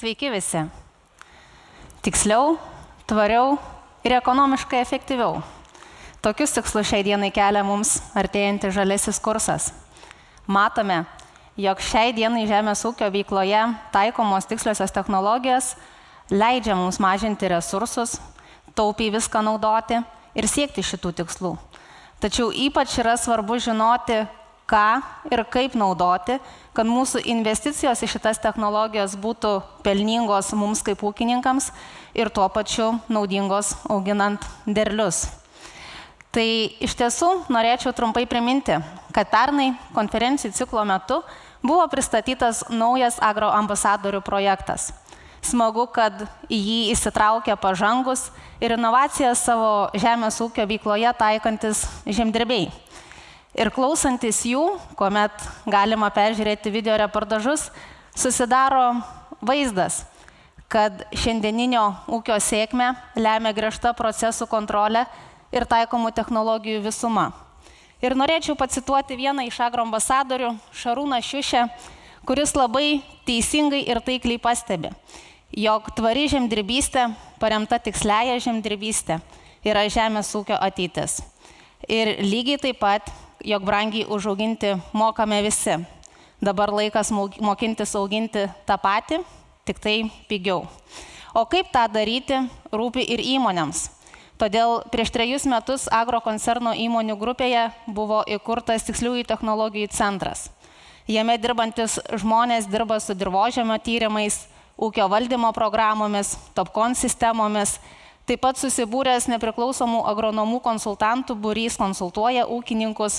Sveiki visi. Tiksliau, tvariau ir ekonomiškai efektyviau. Tokius tikslus šiai dienai kelia mums artėjantis žaliasis kursas. Matome, jog šiai dienai žemės ūkio veikloje taikomos tiksliosios technologijos leidžia mums mažinti resursus, taupiai viską naudoti ir siekti šitų tikslų. Tačiau ypač yra svarbu žinoti, ką ir kaip naudoti, kad mūsų investicijos į šitas technologijas būtų pelningos mums kaip ūkininkams ir tuo pačiu naudingos auginant derlius. Tai iš tiesų norėčiau trumpai priminti, kad pernai konferencijų ciklo metu buvo pristatytas naujas agroambasadorių projektas. Smagu, kad į jį įsitraukia pažangus ir inovacijas savo žemės ūkio veikloje taikantis žemdirbiai. Ir klausantis jų, kuomet galima peržiūrėti video reportažus, susidaro vaizdas, kad šiandieninio ūkio sėkmę lemia griežta procesų kontrolė ir taikomų technologijų visuma. Ir norėčiau pacituoti vieną iš agroambasadorių, Šarūną Šiušę, kuris labai teisingai ir taikliai pastebi, jog tvari žemdirbystė, paremta tiksliąja žemdirbystė, yra žemės ūkio ateitis. Ir lygiai taip pat, jog brangiai užauginti mokame visi. Dabar laikas mokintis auginti tą patį, tik tai pigiau. O kaip tą daryti, rūpi ir įmonėms. Todėl prieš 3 metus agrokoncerno įmonių grupėje buvo įkurtas tiksliųjų technologijų centras. Jame dirbantis žmonės dirba su dirvožemio tyrimais, ūkio valdymo programomis, Topcon sistemomis. Taip pat susibūręs nepriklausomų agronomų konsultantų būrys konsultuoja ūkininkus.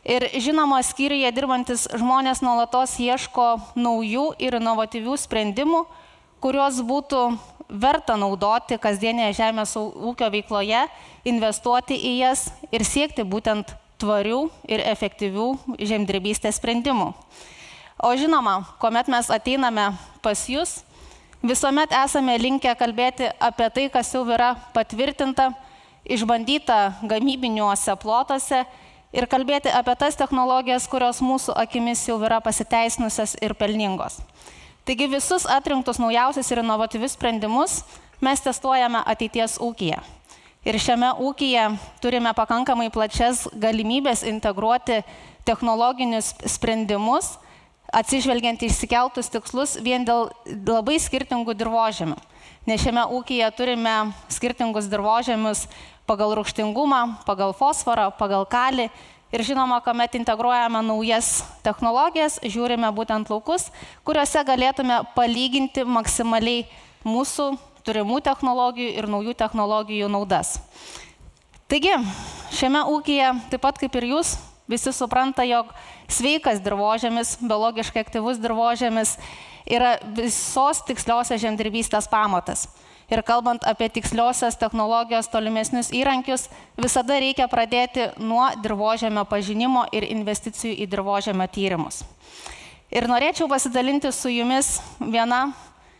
Ir žinoma, skyriuje dirbantis žmonės nuolatos ieško naujų ir inovatyvių sprendimų, kuriuos būtų verta naudoti kasdienėje žemės ūkio veikloje, investuoti į jas ir siekti būtent tvarių ir efektyvių žemdirbystės sprendimų. O žinoma, kuomet mes ateiname pas jūs, visuomet esame linkę kalbėti apie tai, kas jau yra patvirtinta, išbandyta gamybiniuose plotuose ir kalbėti apie tas technologijas, kurios mūsų akimis jau yra pasiteisinusios ir pelningos. Taigi visus atrinktus naujausius ir inovatyvius sprendimus mes testuojame ateities ūkyje. Ir šiame ūkyje turime pakankamai plačias galimybės integruoti technologinius sprendimus, atsižvelgiant išsikeltus tikslus vien dėl labai skirtingų dirvožemių. Nes šiame ūkyje turime skirtingus dirvožemius pagal rūgštingumą, pagal fosforą, pagal kalį. Ir žinoma, kuomet integruojame naujas technologijas, žiūrime būtent laukus, kuriuose galėtume palyginti maksimaliai mūsų turimų technologijų ir naujų technologijų naudas. Taigi, šiame ūkyje, taip pat kaip ir jūs, visi supranta, jog sveikas dirvožemis, biologiškai aktyvus dirvožemis yra visos tiksliosios žemdirbystės pamatas. Ir kalbant apie tiksliosios technologijos tolimesnius įrankius, visada reikia pradėti nuo dirvožemio pažinimo ir investicijų į dirvožemio tyrimus. Ir norėčiau pasidalinti su jumis vieną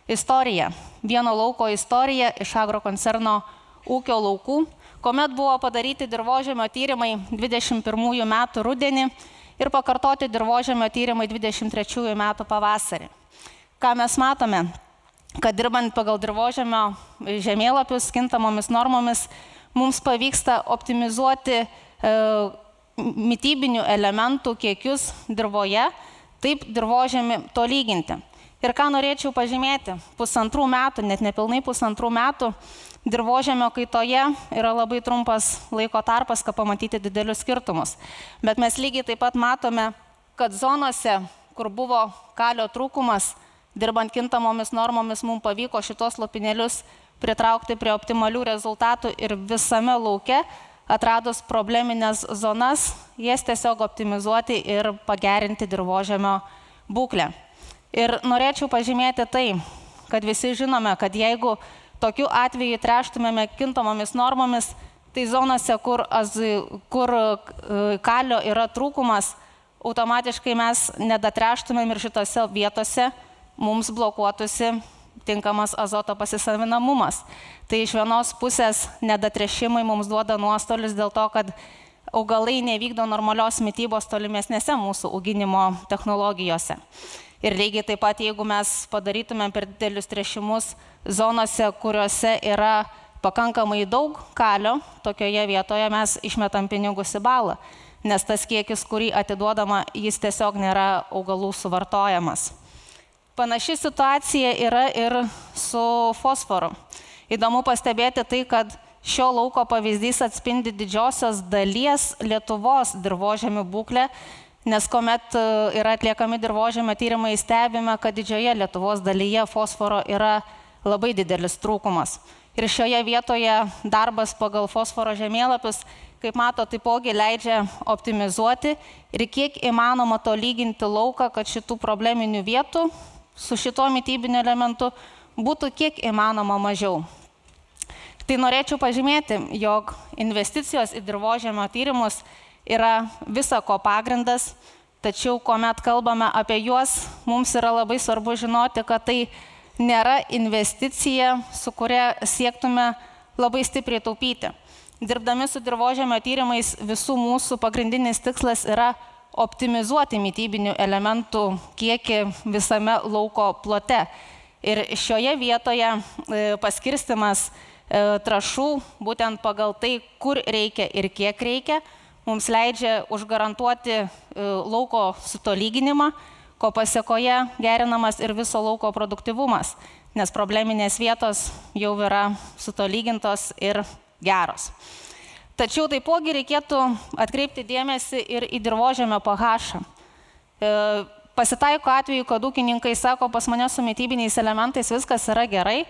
istoriją, vieno lauko istoriją iš agrokoncerno ūkio laukų, kuomet buvo padaryti dirvožemio tyrimai 21 metų rudenį ir pakartoti dirvožemio tyrimai 23 metų pavasarį. Ką mes matome? Kad dirbant pagal dirvožemio žemėlapius kintamomis normomis, mums pavyksta optimizuoti mitybinių elementų kiekius dirvoje, taip dirvožemį tolyginti. Ir ką norėčiau pažymėti, 1,5 metų, net nepilnai 1,5 metų, dirvožemio kaitoje yra labai trumpas laiko tarpas, kad pamatyti didelius skirtumus. Bet mes lygiai taip pat matome, kad zonose, kur buvo kalio trūkumas, dirbant kintamomis normomis, mums pavyko šitos lopinėlius pritraukti prie optimalių rezultatų ir visame lauke, atradus probleminės zonas, jas tiesiog optimizuoti ir pagerinti dirvožemio būklę. Ir norėčiau pažymėti tai, kad visi žinome, kad jeigu tokiu atveju tręštumėme kintamomis normomis, tai zonose, kur kalio yra trūkumas, automatiškai mes nedatręštumėm ir šitose vietose mums blokuotųsi tinkamas azoto pasisavinamumas. Tai iš vienos pusės nedatręšimai mums duoda nuostolius dėl to, kad augalai nevykdo normalios mitybos tolimesnėse mūsų auginimo technologijose. Ir lygiai taip pat, jeigu mes padarytumėm per didelius tręšimus zonose, kuriuose yra pakankamai daug kalio, tokioje vietoje mes išmetam pinigus į balą, nes tas kiekis, kurį atiduodama, jis tiesiog nėra augalų suvartojamas. Panaši situacija yra ir su fosforu. Įdomu pastebėti tai, kad šio lauko pavyzdys atspindi didžiosios dalies Lietuvos dirvožemių būklę, nes kuomet yra atliekami dirvožemio tyrimai, stebime, kad didžioje Lietuvos dalyje fosforo yra labai didelis trūkumas. Ir šioje vietoje darbas pagal fosforo žemėlapius, kaip mato, taipogi leidžia optimizuoti ir kiek įmanoma to lyginti lauką, kad šitų probleminių vietų su šituo mitybiniu elementu būtų kiek įmanoma mažiau. Tai norėčiau pažymėti, jog investicijos į dirvožemio tyrimus yra visa ko pagrindas, tačiau kuomet kalbame apie juos, mums yra labai svarbu žinoti, kad tai nėra investicija, su kuria siektume labai stipriai taupyti. Dirbdami su dirvožemio tyrimais, visų mūsų pagrindinis tikslas yra optimizuoti mitybinių elementų kiekį visame lauko plote. Ir šioje vietoje paskirstimas trąšų, būtent pagal tai, kur reikia ir kiek reikia, mums leidžia užgarantuoti lauko sutolyginimą, ko pasiekoje gerinamas ir viso lauko produktyvumas, nes probleminės vietos jau yra sutolygintos ir geros. Tačiau taipogi reikėtų atkreipti dėmesį ir į dirvožemio pH. Pasitaiko atveju, kad ūkininkai sako, pas mane su mitybiniais elementais viskas yra gerai,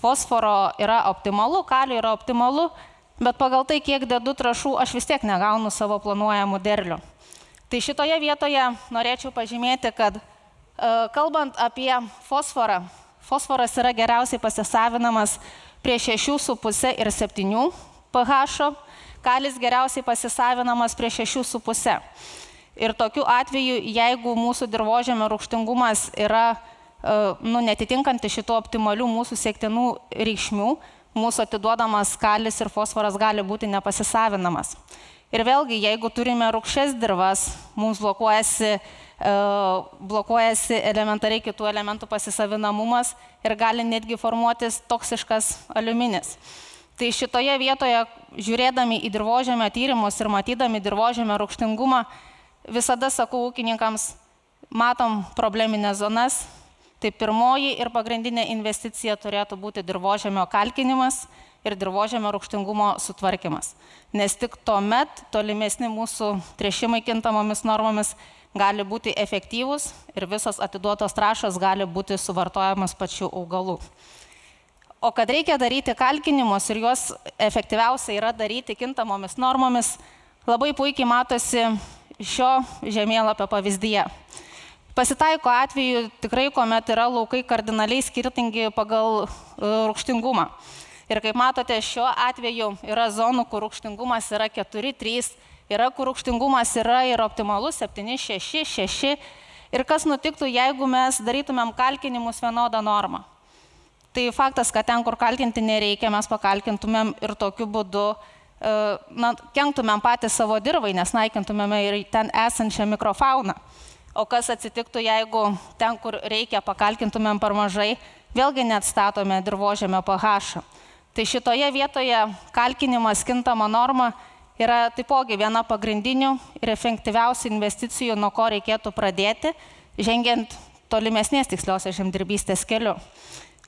fosforo yra optimalu, kalio yra optimalu, bet pagal tai, kiek dedu trąšų, aš vis tiek negaunu savo planuojamų derlių. Tai šitoje vietoje norėčiau pažymėti, kad kalbant apie fosforą, fosforas yra geriausiai pasisavinamas prie 6,5 ir 7 pH, kalis geriausiai pasisavinamas prie 6,5. Ir tokiu atveju, jeigu mūsų dirvožemio rūgštingumas yra netitinkantį šitų optimalių mūsų siektinų reikšmių, mūsų atiduodamas kalis ir fosforas gali būti nepasisavinamas. Ir vėlgi, jeigu turime rūgščias dirvas, mums blokuojasi elementariai kitų elementų pasisavinamumas ir gali netgi formuotis toksiškas aliuminis. Tai šitoje vietoje, žiūrėdami į dirvožemio tyrimus ir matydami dirvožemio rūgštingumą, visada sakau ūkininkams, matom probleminės zonas. Tai pirmoji ir pagrindinė investicija turėtų būti dirvožemio kalkinimas ir dirvožemio rūgštingumo sutvarkymas. Nes tik tuomet tolimesni mūsų tręšimai kintamomis normomis gali būti efektyvūs ir visos atiduotos trąšos gali būti suvartojamas pačių augalų. O kad reikia daryti kalkinimus ir juos efektyviausia yra daryti kintamomis normomis, labai puikiai matosi šio žemėlapio pavyzdyje. Pasitaiko atveju tikrai, kuomet yra laukai kardinaliai skirtingi pagal rūgštingumą. Ir kaip matote, šiuo atveju yra zonų, kur rūgštingumas yra 4,3, yra, kur rūgštingumas yra ir optimalus 7,6, 6. Ir kas nutiktų, jeigu mes darytumėm kalkinimus vienodą normą? Tai faktas, kad ten, kur kalkinti nereikia, mes pakalkintumėm ir tokiu būdu kenktumėm patys savo dirvai, nes naikintumėm ir ten esančią mikrofauną. O kas atsitiktų, jeigu ten, kur reikia, pakalkintumėm per mažai, vėlgi neatstatome dirvožemio pH. Tai šitoje vietoje kalkinimas kintama norma yra taipogi viena pagrindinių ir efektyviausių investicijų, nuo ko reikėtų pradėti, žengiant tolimesnės tiksliosios žemdirbystės keliu.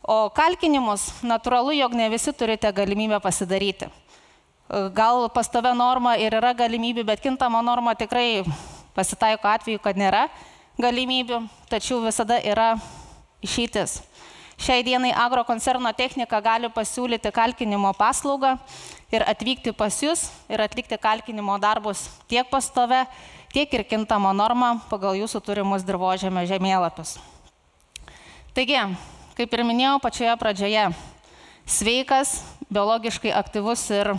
O kalkinimus natūralu, jog ne visi turite galimybę pasidaryti. Gal pastovia norma ir yra galimybė, bet kintama norma tikrai pasitaiko atveju, kad nėra galimybių, tačiau visada yra išeitis. Šiai dienai agrokoncerno technika gali pasiūlyti kalkinimo paslaugą ir atvykti pas jūs ir atlikti kalkinimo darbus tiek pastovę, tiek ir kintamą normą pagal jūsų turimus dirvožemio žemėlapius. Taigi, kaip ir minėjau pačioje pradžioje, sveikas, biologiškai aktyvus ir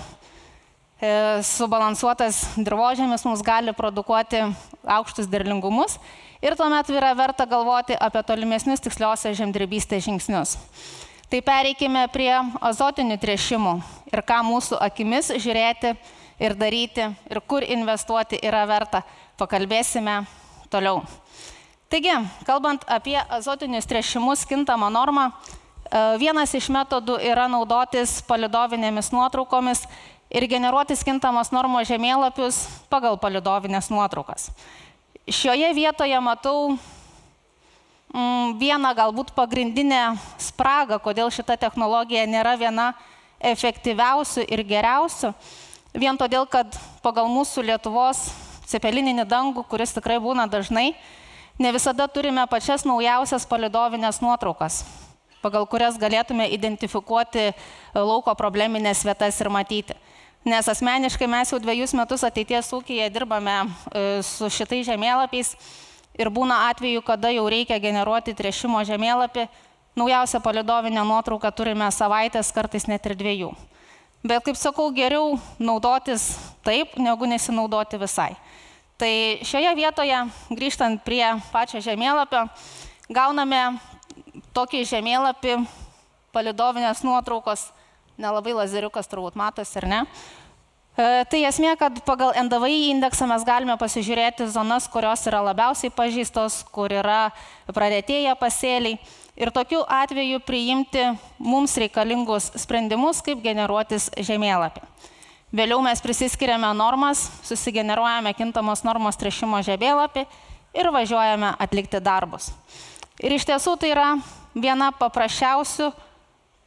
subalansuotas dirvožemis mums gali produkuoti aukštus derlingumus ir tuomet yra verta galvoti apie tolimesnius tiksliosios žemdirbystės žingsnius. Tai pereikime prie azotinių tręšimų ir ką mūsų akimis žiūrėti ir daryti ir kur investuoti yra verta. Pakalbėsime toliau. Taigi, kalbant apie azotinius tręšimus kintamą normą, vienas iš metodų yra naudotis palidovinėmis nuotraukomis ir generuotis kintamos normos žemėlapius pagal palidovinės nuotraukas. Šioje vietoje matau vieną galbūt pagrindinę spragą, kodėl šita technologija nėra viena efektyviausių ir geriausių, vien todėl, kad pagal mūsų Lietuvos cepelininį dangų, kuris tikrai būna dažnai, ne visada turime pačias naujausias palidovinės nuotraukas, pagal kurias galėtume identifikuoti lauko probleminės vietas ir matyti. Nes asmeniškai mes jau 2 metus ateities ūkyje dirbame su šitais žemėlapiais ir būna atveju, kada jau reikia generuoti tręšimo žemėlapį, naujausią palidovinę nuotrauką turime savaitės, kartais net ir 2. Bet, kaip sakau, geriau naudotis taip, negu nesinaudoti visai. Tai šioje vietoje, grįžtant prie pačio žemėlapio, gauname tokį žemėlapį palidovinės nuotraukos, nelabai lazeriukas turbūt matosi, ar ne? Tai esmė, kad pagal NDVI indeksą mes galime pasižiūrėti zonas, kurios yra labiausiai pažeistos, kur yra praretėję pasėliai ir tokiu atveju priimti mums reikalingus sprendimus, kaip generuotis žemėlapį. Vėliau mes prisiskiriame normas, susigeneruojame kintamos normos tręšimo žemėlapį ir važiuojame atlikti darbus. Ir iš tiesų tai yra viena paprasčiausių,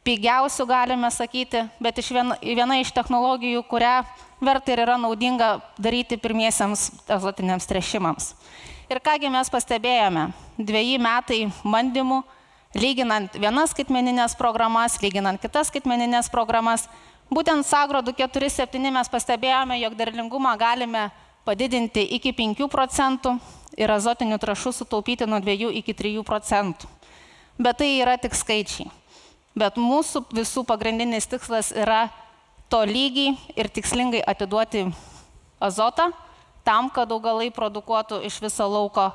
pigiausių galime sakyti, bet viena iš technologijų, kurią verta ir yra naudinga daryti pirmiesiams azotiniams tręšimams. Ir kągi mes pastebėjome, 2 metai bandymų, lyginant vienas skaitmeninės programas, lyginant kitas skaitmeninės programas, būtent Sagro 247 mes pastebėjome, jog derlingumą galime padidinti iki 5% ir azotinių trąšų sutaupyti nuo 2 iki 3%. Bet tai yra tik skaičiai. Bet mūsų visų pagrindinis tikslas yra tolygiai ir tikslingai atiduoti azotą tam, kad augalai produkuotų iš viso lauko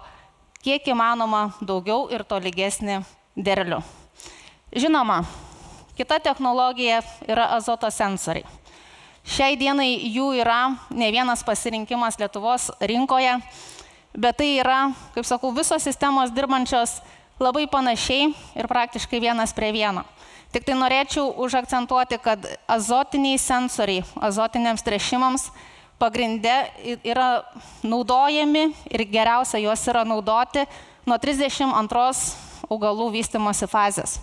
kiek įmanoma daugiau ir tolygesnį derlių. Žinoma, kita technologija yra azoto sensoriai. Šiai dienai jų yra ne vienas pasirinkimas Lietuvos rinkoje, bet tai yra, kaip sakau, visos sistemos dirbančios labai panašiai ir praktiškai 1:1. Tik tai norėčiau užakcentuoti, kad azotiniai sensoriai azotiniams tręšimams pagrinde yra naudojami ir geriausia juos yra naudoti nuo 32 augalų vystymosi fazės.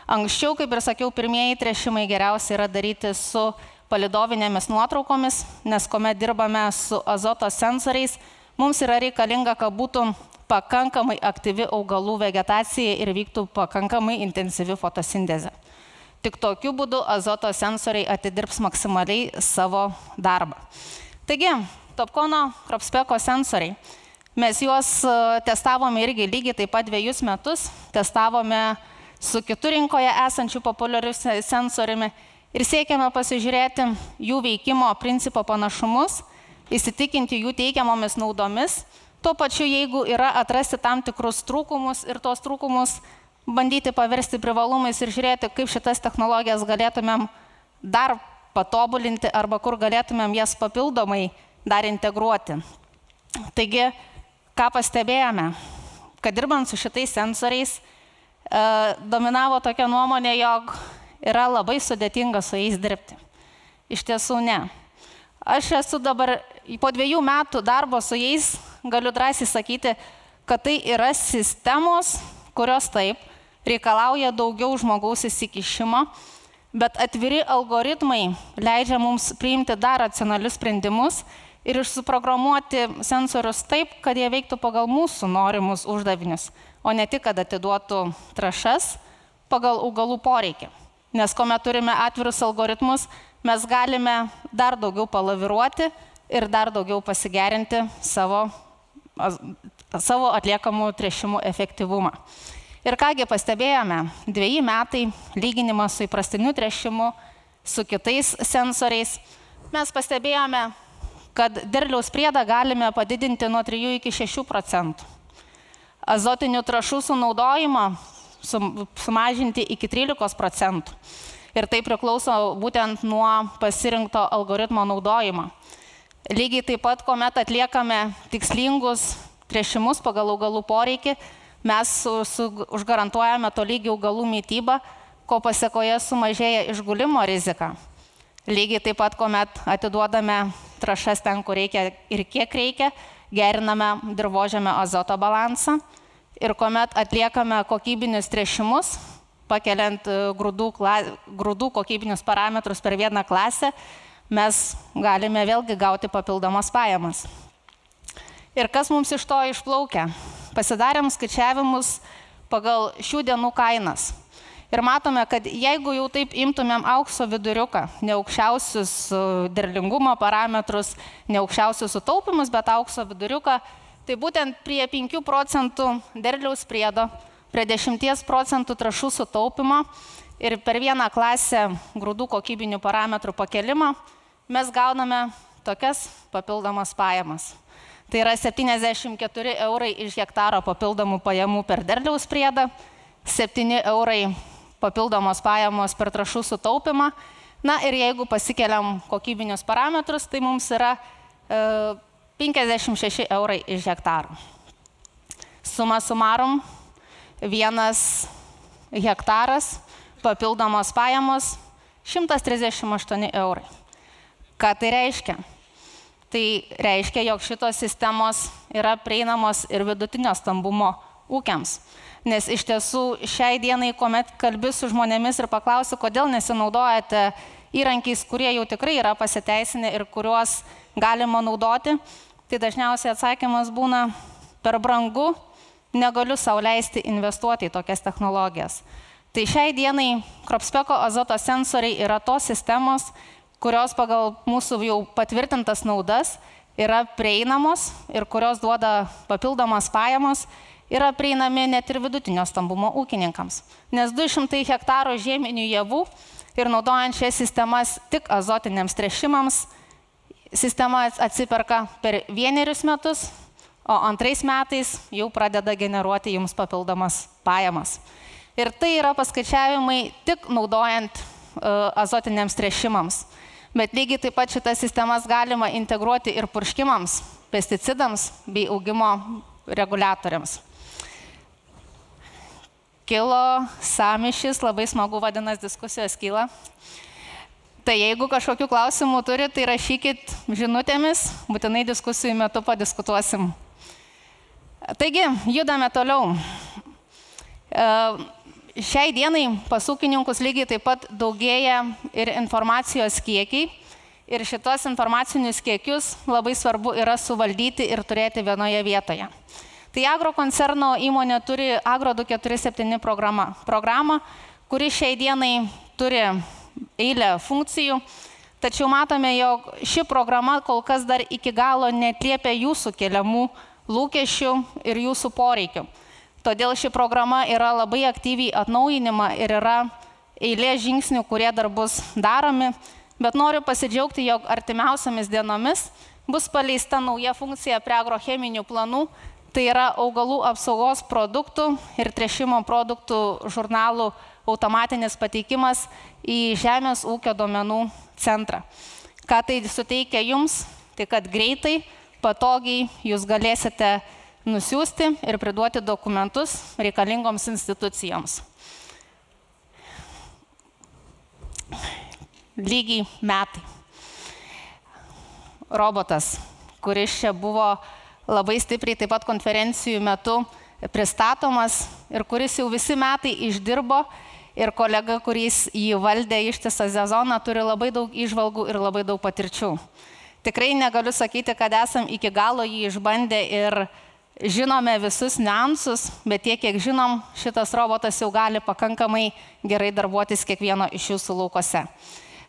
Anksčiau, kaip ir sakiau, pirmieji tręšimai geriausia yra daryti su palidovinėmis nuotraukomis, nes kuomet dirbame su azoto sensoriais, mums yra reikalinga, kad būtų pakankamai aktyvi augalų vegetacija ir vyktų pakankamai intensyvi fotosintezė. Tik tokiu būdu azoto sensoriai atidirbs maksimaliai savo darbą. Taigi, Topcono Kropspeko sensoriai. Mes juos testavome irgi lygiai taip pat 2 metus, testavome su kitu rinkoje esančiu populiariu sensoriumi ir siekėme pasižiūrėti jų veikimo principo panašumus, įsitikinti jų teikiamomis naudomis, tuo pačiu, jeigu yra atrasti tam tikrus trūkumus ir tos trūkumus bandyti paversti privalumais ir žiūrėti, kaip šitas technologijas galėtumėm dar patobulinti arba kur galėtumėm jas papildomai dar integruoti. Taigi, ką pastebėjome, kad dirbant su šitais sensoriais, dominavo tokia nuomonė, jog yra labai sudėtinga su jais dirbti. Iš tiesų ne. Aš esu dabar po 2 metų darbo su jais, galiu drąsiai sakyti, kad tai yra sistemos, kurios taip reikalauja daugiau žmogaus įsikišimo, bet atviri algoritmai leidžia mums priimti dar racionalius sprendimus ir suprogramuoti sensorius taip, kad jie veiktų pagal mūsų norimus uždavinius, o ne tik, kad atiduotų trąšas pagal augalų poreikį. Nes kuomet turime atvirus algoritmus, mes galime dar daugiau palaviruoti ir dar daugiau pasigerinti savo atliekamų tręšimų efektyvumą. Ir kągi pastebėjome, 2 metai lyginimas su įprastiniu tręšimu, su kitais sensoriais, mes pastebėjome, kad derliaus priedą galime padidinti nuo 3 iki 6%. Azotinių trąšų sunaudojimą sumažinti iki 13%. Ir tai priklauso būtent nuo pasirinkto algoritmo naudojimo. Lygiai taip pat, kuomet atliekame tikslingus tręšimus pagal augalų poreikį, mes užgarantuojame tolygį augalų mytybą, ko pasiekoje sumažėja išgulimo rizika. Lygiai taip pat, kuomet atiduodame trąšas ten, kur reikia ir kiek reikia, geriname dirvožemio azoto balansą ir kuomet atliekame kokybinius tręšimus, pakeliant grūdų kokybinius parametrus per vieną klasę, mes galime vėlgi gauti papildomas pajamas. Ir kas mums iš to išplaukia? Pasidarėm skaičiavimus pagal šių dienų kainas. Ir matome, kad jeigu jau taip imtumėm aukso viduriuką, ne aukščiausius derlingumo parametrus, ne aukščiausius sutaupimus, bet aukso viduriuką, tai būtent prie 5% derliaus priedo, prie 10% trąšų sutaupimo ir per vieną klasę grūdų kokybinių parametrų pakelimą mes gauname tokias papildomas pajamas. Tai yra 74 eurai iš hektaro papildomų pajamų per derliaus priedą, 7 eurai papildomos pajamos per trąšų sutaupimą. Na ir jeigu pasikeliam kokybinius parametrus, tai mums yra 56 eurai iš hektaro. Suma sumarum, 1 hektaras, papildomos pajamos 138 eurai. Ką tai reiškia? Tai reiškia, jog šitos sistemos yra prieinamos ir vidutinio stambumo ūkiams. Nes iš tiesų šiai dienai, kuomet kalbi su žmonėmis ir paklausiu, kodėl nesinaudojate įrankiais, kurie jau tikrai yra pasiteisinę ir kuriuos galima naudoti, tai dažniausiai atsakymas būna per brangu, negaliu sau leisti investuoti į tokias technologijas. Tai šiai dienai Kropspeko azoto sensoriai yra tos sistemos, kurios pagal mūsų jau patvirtintas naudas yra prieinamos ir kurios duoda papildomas pajamos, yra prieinami net ir vidutinio stambumo ūkininkams. Nes 200 hektarų žieminių javų ir naudojant šias sistemas tik azotiniams tręšimams, sistema atsiperka per 1 metus, o 2 metais jau pradeda generuoti jums papildomas pajamas. Ir tai yra paskaičiavimai tik naudojant azotiniams tręšimams. Bet lygiai taip pat šitas sistemas galima integruoti ir purškimams, pesticidams bei augimo reguliatoriams. Kilo sąmyšis, labai smagu vadinasi, diskusijos kyla. Tai jeigu kažkokių klausimų turi, tai rašykit žinutėmis, būtinai diskusijų metu padiskutuosim. Taigi, judame toliau. Šiai dienai pas ūkininkus lygiai taip pat daugėja ir informacijos kiekiai. Ir šitos informacinius kiekius labai svarbu yra suvaldyti ir turėti vienoje vietoje. Tai agrokoncerno įmonė turi Agro 247 programą, kuri šiai dienai turi eilę funkcijų. Tačiau matome, jog ši programa kol kas dar iki galo neatliepia jūsų keliamų lūkesčių ir jūsų poreikių. Todėl ši programa yra labai aktyviai atnaujinima ir yra eilė žingsnių, kurie dar bus daromi. Bet noriu pasidžiaugti, jog artimiausiamis dienomis bus paleista nauja funkcija prie agrocheminių planų. Tai yra augalų apsaugos produktų ir tręšimo produktų žurnalų automatinis pateikimas į Žemės ūkio duomenų centrą. Ką tai suteikia jums? Tai kad greitai, patogiai jūs galėsite nusiųsti ir priduoti dokumentus reikalingoms institucijoms. Lygiai metai. Robotas, kuris čia buvo labai stipriai taip pat konferencijų metu pristatomas ir kuris jau visi metai išdirbo ir kolega, kuris jį valdė ištisą sezoną, turi labai daug įžvalgų ir labai daug patirčių. Tikrai negaliu sakyti, kad esam iki galo jį išbandę ir žinome visus niuansus, bet tiek, kiek žinom, šitas robotas jau gali pakankamai gerai darbuotis kiekvieno iš jūsų laukose.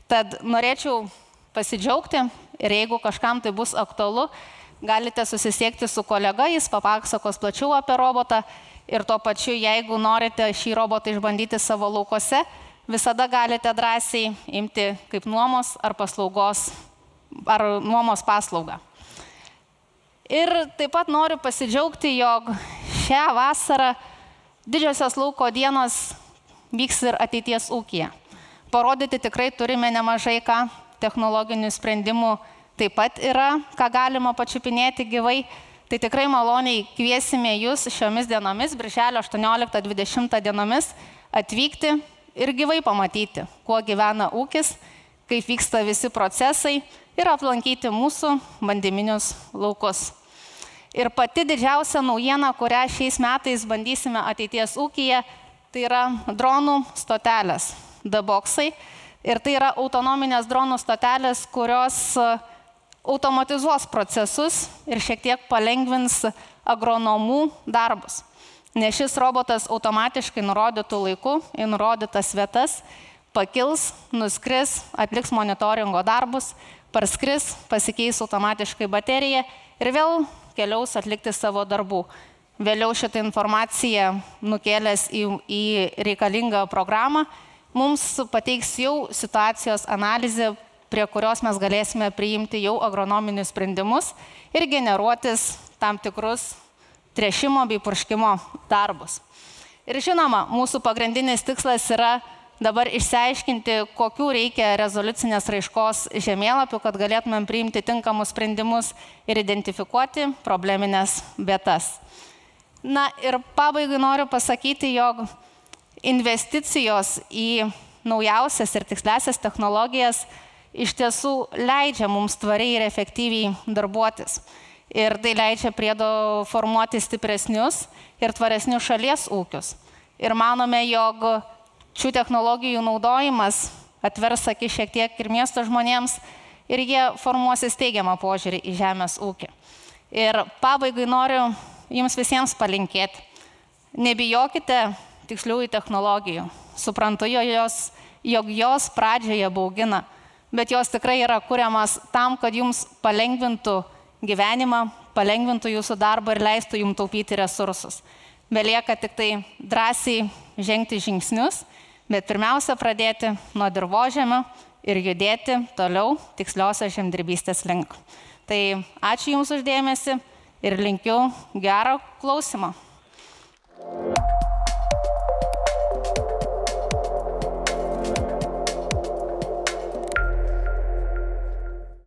Tad norėčiau pasidžiaugti ir jeigu kažkam tai bus aktualu, galite susisiekti su kolega, jis papasakos plačiau apie robotą ir tuo pačiu, jeigu norite šį robotą išbandyti savo laukose, visada galite drąsiai imti kaip nuomos ar paslaugos ar nuomos paslaugą. Ir taip pat noriu pasidžiaugti, jog šią vasarą didžiosios lauko dienos vyks ir ateities ūkyje. Parodyti tikrai turime nemažai ką, technologinių sprendimų taip pat yra, ką galima pačiupinėti gyvai. Tai tikrai maloniai kviesime jūs šiomis dienomis, birželio 18-20 dienomis, atvykti ir gyvai pamatyti, kuo gyvena ūkis, kaip vyksta visi procesai ir aplankyti mūsų bandyminius laukus. Ir pati didžiausia naujiena, kurią šiais metais bandysime ateities ūkyje, tai yra dronų stotelės, D-boxai. Ir tai yra autonominės dronų stotelės, kurios automatizuos procesus ir šiek tiek palengvins agronomų darbus. Nes šis robotas automatiškai nurodytų laiku į nurodytas vietas pakils, nuskris, atliks monitoringo darbus, parskris, pasikeis automatiškai baterija ir vėl keliaus atlikti savo darbų. Vėliau šitą informaciją nukėlęs į reikalingą programą, mums pateiks jau situacijos analizę, prie kurios mes galėsime priimti jau agronominius sprendimus ir generuotis tam tikrus tręšimo bei purškimo darbus. Ir žinoma, mūsų pagrindinis tikslas yra dabar išsiaiškinti, kokių reikia rezoliucinės raiškos žemėlapių, kad galėtumėm priimti tinkamus sprendimus ir identifikuoti probleminės vietas. Na ir pabaigai noriu pasakyti, jog investicijos į naujausias ir tikslesias technologijas iš tiesų leidžia mums tvariai ir efektyviai darbuotis. Ir tai leidžia priedo formuoti stipresnius ir tvaresnius šalies ūkius. Ir manome, jog šių technologijų naudojimas atvers akis šiek tiek ir miesto žmonėms ir jie formuosis teigiamą požiūrį į žemės ūkį. Ir pabaigai noriu jums visiems palinkėti. Nebijokite tiksliųjų technologijų. Suprantu, jog jos pradžioje baugina, bet jos tikrai yra kuriamas tam, kad jums palengvintų gyvenimą, palengvintų jūsų darbą ir leistų jums taupyti resursus. Belieka tik tai drąsiai žengti žingsnius, bet pirmiausia pradėti nuo dirvožemio ir judėti toliau tiksliosios žemdirbystės link. Tai ačiū Jums už dėmesį ir linkiu gero klausimo.